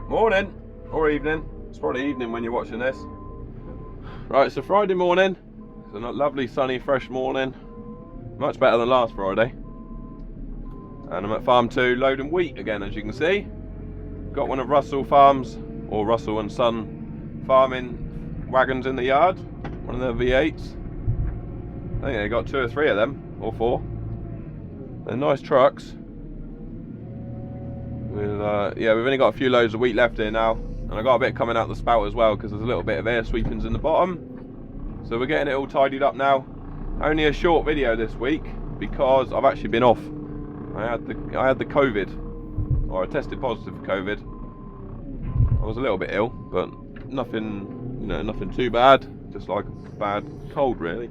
Morning or evening. It's probably evening when you're watching this. Right, it's a Friday morning. It's a lovely sunny fresh morning, much better than last Friday. And I'm at farm 2 loading wheat again, as you can see. Got one of Russell Farms, or Russell and Son farming wagons in the yard, one of their V8s. I think they got 2 or 3 of them, or 4. They're nice trucks. Yeah, we've only got a few loads of wheat left here now, and I got a bit coming out the spout as well because there's a little bit of air sweepings in the bottom. So we're getting it all tidied up now. Only a short video this week because I've actually been off. I had the COVID, or I tested positive for COVID. I was a little bit ill, but nothing, you know, nothing too bad. Just like a bad cold, really.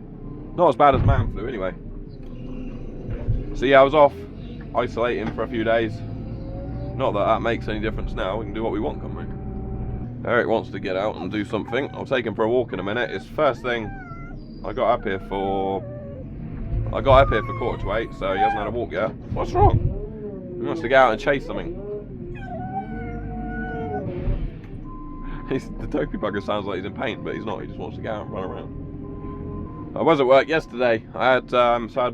Not as bad as man flu, anyway. So yeah, I was off isolating for a few days. Not that that makes any difference now. We can do what we want, can't we? Eric wants to get out and do something. I'll take him for a walk in a minute. It's first thing. I got up here for 7:45, so he hasn't had a walk yet. What's wrong? He wants to get out and chase something. The dopey bugger sounds like he's in pain, but he's not. He just wants to get out and run around. I was at work yesterday. I had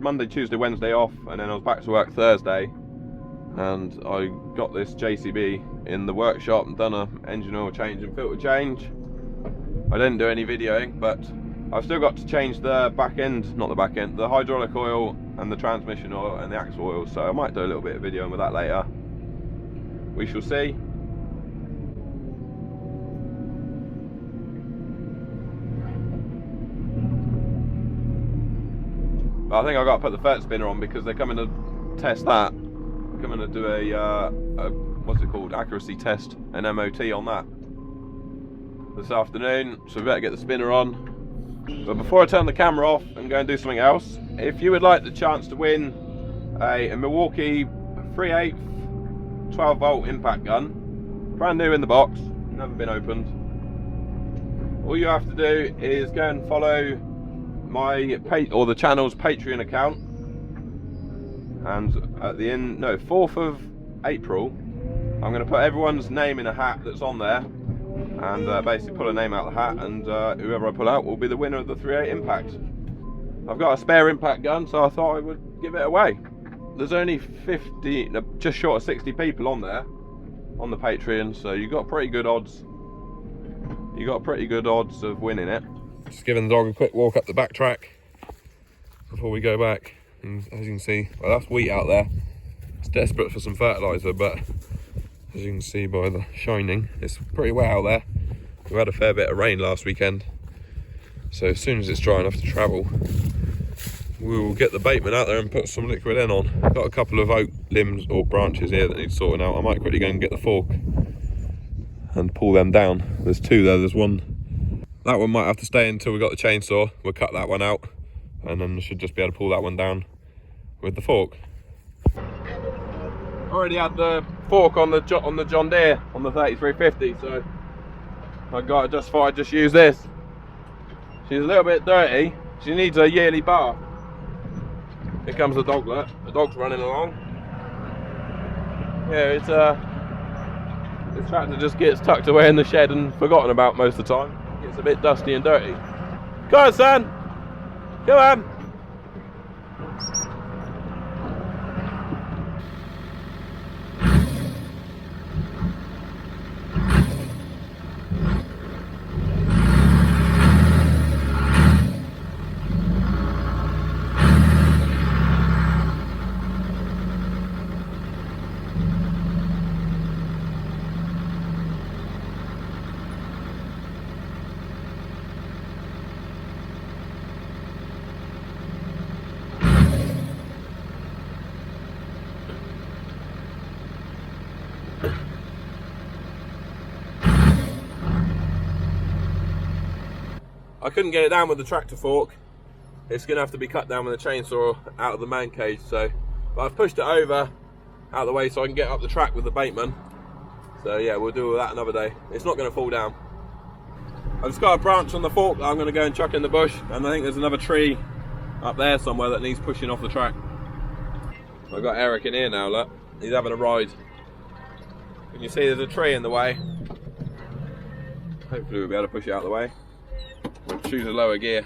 Monday, Tuesday, Wednesday off, and then I was back to work Thursday. And I got this JCB in the workshop and done a engine oil change and filter change. I didn't do any videoing, but I've still got to change the back end, not the back end, the hydraulic oil and the transmission oil and the axle oil, so I might do a little bit of videoing with that later. We shall see. But I think I've got to put the FERT spinner on because they're coming to test that. Coming to do a what's it called, accuracy test, an MOT on that this afternoon, so we better get the spinner on. But before I turn the camera off and go and do something else, if you would like the chance to win a Milwaukee 3/8 12-volt impact gun, brand new in the box, never been opened, all you have to do is go and follow the channel's Patreon account. And at the end, 4th of April, I'm going to put everyone's name in a hat that's on there, and basically pull a name out of the hat, and whoever I pull out will be the winner of the 3/8 impact. I've got a spare impact gun, so I thought I would give it away. There's only 50, just short of 60 people on there, on the Patreon, so you got pretty good odds. You got pretty good odds of winning it. Just giving the dog a quick walk up the back track before we go back. And as you can see, well, that's wheat out there. It's desperate for some fertiliser, but as you can see by the shining, it's pretty wet out there. We had a fair bit of rain last weekend, so as soon as it's dry enough to travel, we will get the Bateman out there and put some liquid in on. Got a couple of oak limbs or branches here that need sorting out. I might quickly go and get the fork and pull them down. There's 2 there. There's one. That one might have to stay until we got the chainsaw. We'll cut that one out, and then we should just be able to pull that one down with the fork. Already had the fork on the John Deere on the 3350, so I thought I'd just use this. She's a little bit dirty. She needs a yearly bath. Here comes the doglet. The dog's running along. Yeah, this tractor just gets tucked away in the shed and forgotten about most of the time. It's a bit dusty and dirty. Come on, son. Come on. I couldn't get it down with the tractor fork. It's going to have to be cut down with a chainsaw out of the man cage. But I've pushed it over out of the way so I can get up the track with the Bateman. So yeah, we'll do that another day. It's not going to fall down. I've just got a branch on the fork that I'm going to go and chuck in the bush, and I think there's another tree up there somewhere that needs pushing off the track. I've got Eric in here now, look. He's having a ride. You see there's a tree in the way. Hopefully we'll be able to push it out of the way. We'll choose a lower gear.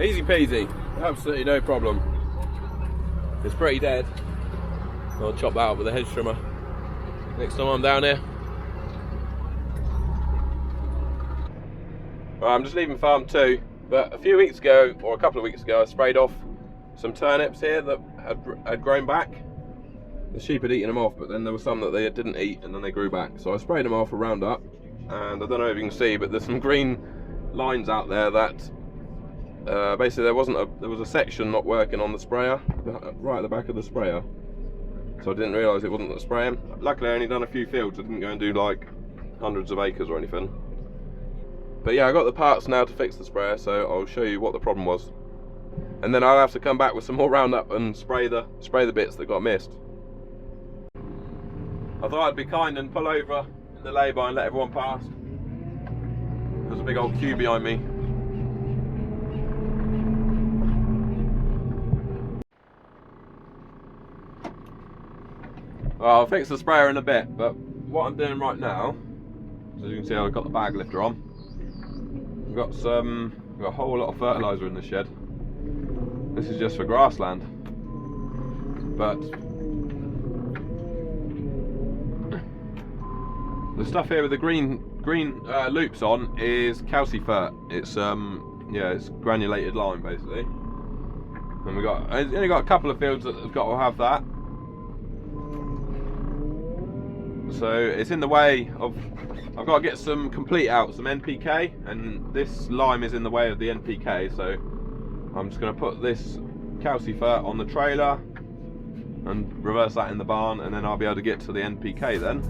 Easy peasy, absolutely no problem. It's pretty dead. I'll chop that out with a hedge trimmer next time I'm down here. Right, I'm just leaving farm 2, but a few weeks ago, or a couple of weeks ago, I sprayed off some turnips here that had grown back. The sheep had eaten them off, but then there were some that they didn't eat and then they grew back. So I sprayed them off with Roundup, and I don't know if you can see, but there's some green lines out there that basically there was a section not working on the sprayer, right at the back of the sprayer. So I didn't realise it wasn't spraying. Luckily I only done a few fields, I didn't go and do like hundreds of acres or anything. But yeah, I got the parts now to fix the sprayer, so I'll show you what the problem was. And then I'll have to come back with some more Roundup and spray the bits that got missed. I thought I'd be kind and pull over in the lay-by and let everyone pass. There's a big old queue behind me. Well, I'll fix the sprayer in a bit, but what I'm doing right now, as you can see, I've got the bag lifter on. We've got a whole lot of fertiliser in the shed. This is just for grassland, but the stuff here with the green loops on is calcifert. It's yeah, it's granulated lime basically. And I've only got a couple of fields that have got to have that. So it's in the way of, I've got to get some complete out, some NPK, and this lime is in the way of the NPK, so I'm just going to put this calcifert on the trailer and reverse that in the barn, and then I'll be able to get to the NPK then.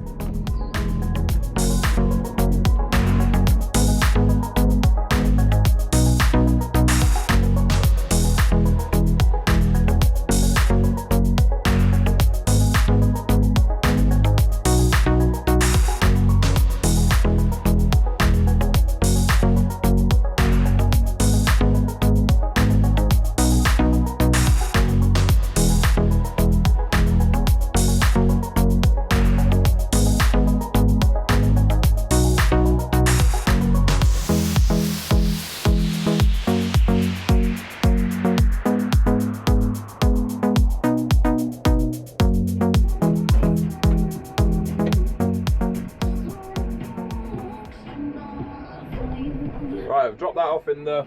Right, I've dropped that off in the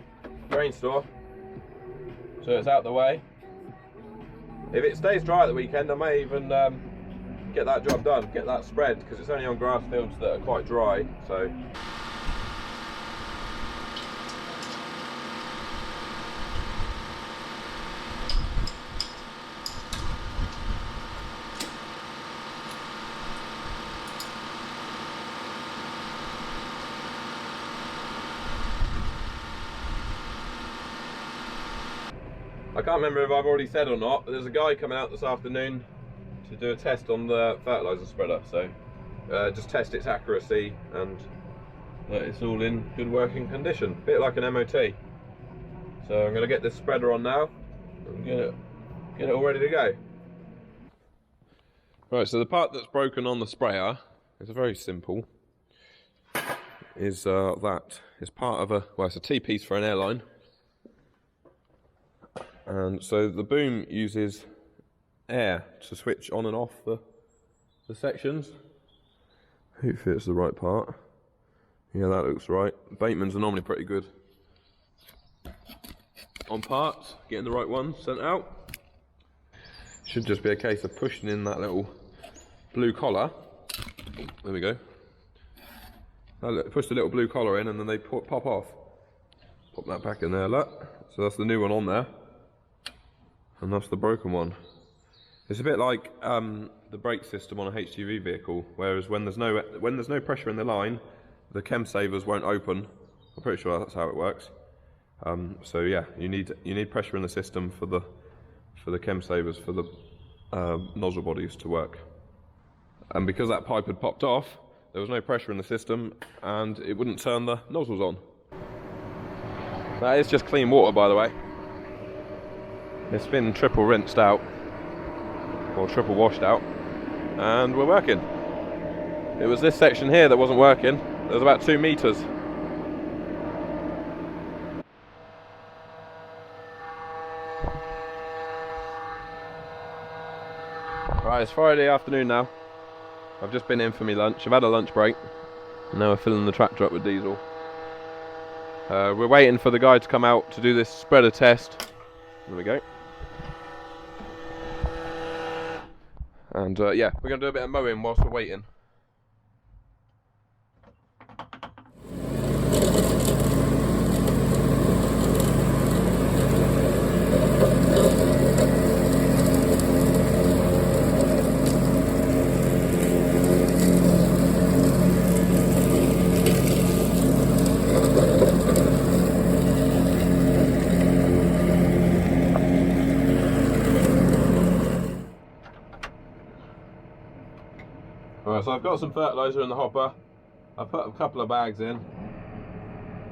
grain store, so it's out the way. If it stays dry at the weekend, I may even get that job done, get that spread, because it's only on grass fields that are quite dry, so. I can't remember if I've already said or not, but there's a guy coming out this afternoon to do a test on the fertiliser spreader, so just test its accuracy and that it's all in good working condition, a bit like an MOT. So I'm going to get this spreader on now and get it all ready to go. Right, so the part that's broken on the sprayer is very simple. Is that it's part of it's a T-piece for an airline. And so the boom uses air to switch on and off the sections. Hopefully it's the right part. Yeah, that looks right. Bateman's are normally pretty good. on parts, getting the right ones sent out. Should just be a case of pushing in that little blue collar. Oh, there we go. Push the little blue collar in and then they pop off. Pop that back in there, look. So that's the new one on there. And that's the broken one. It's a bit like the brake system on a HGV vehicle, whereas when there's no pressure in the line, the chem savers won't open. I'm pretty sure that's how it works. So yeah, you need pressure in the system for the chem savers, for the nozzle bodies to work. And because that pipe had popped off, there was no pressure in the system and it wouldn't turn the nozzles on. That is just clean water, by the way. It's been triple rinsed out, or triple washed out, and we're working. It was this section here that wasn't working. There was about 2 meters. Right, it's Friday afternoon now. I've just been in for my lunch. I've had a lunch break. And now we're filling the tractor up with diesel. We're waiting for the guy to come out to do this spreader test. There we go. And yeah, we're going to do a bit of mowing whilst we're waiting. Alright, so I've got some fertiliser in the hopper. I've put a couple of bags in.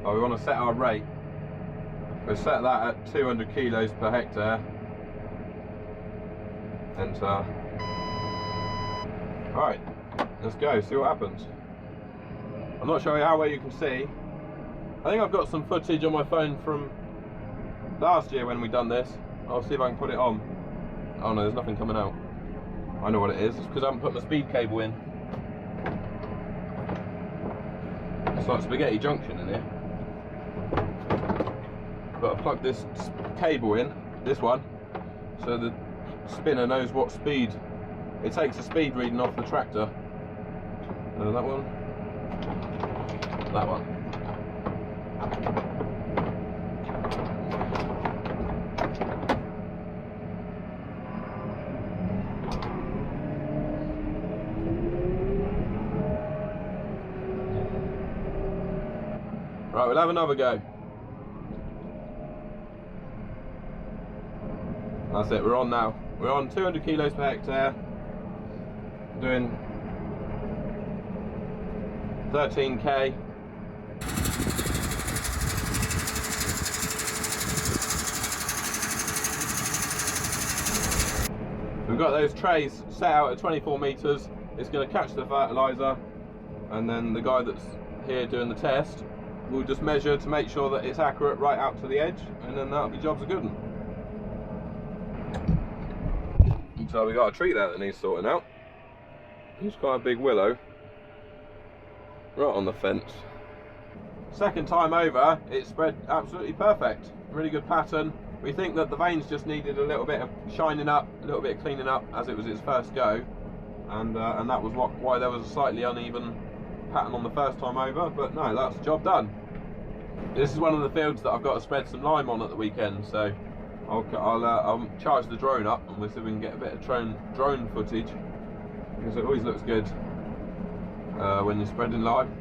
Oh, we want to set our rate. We'll set that at 200 kilos per hectare. Enter. Alright, let's go, see what happens. I'm not sure how well you can see. I think I've got some footage on my phone from last year when we done this. I'll see if I can put it on. Oh no, there's nothing coming out. I know what it is. It's because I haven't put the speed cable in. It's like spaghetti junction in here. But I plug this cable in, this one, so the spinner knows what speed. It takes the speed reading off the tractor. That one. That one. Right, we'll have another go. That's it, we're on now. We're on 200 kilos per hectare. Doing 13k. We've got those trays set out at 24 meters. It's going to catch the fertilizer, and then the guy that's here doing the test will just measure to make sure that it's accurate right out to the edge, and then that'll be job's a good one. So we got a tree there that needs sorting out. It's quite a big willow right on the fence. Second time over, it spread absolutely perfect. Really good pattern. We think that the veins just needed a little bit of shining up, a little bit of cleaning up, as it was its first go, and that was why there was a slightly uneven pattern on the first time over. But no, that's the job done. This is one of the fields that I've got to spread some lime on at the weekend, so I'll charge the drone up and we'll see if we can get a bit of drone footage, because it always looks good when you're spreading lime.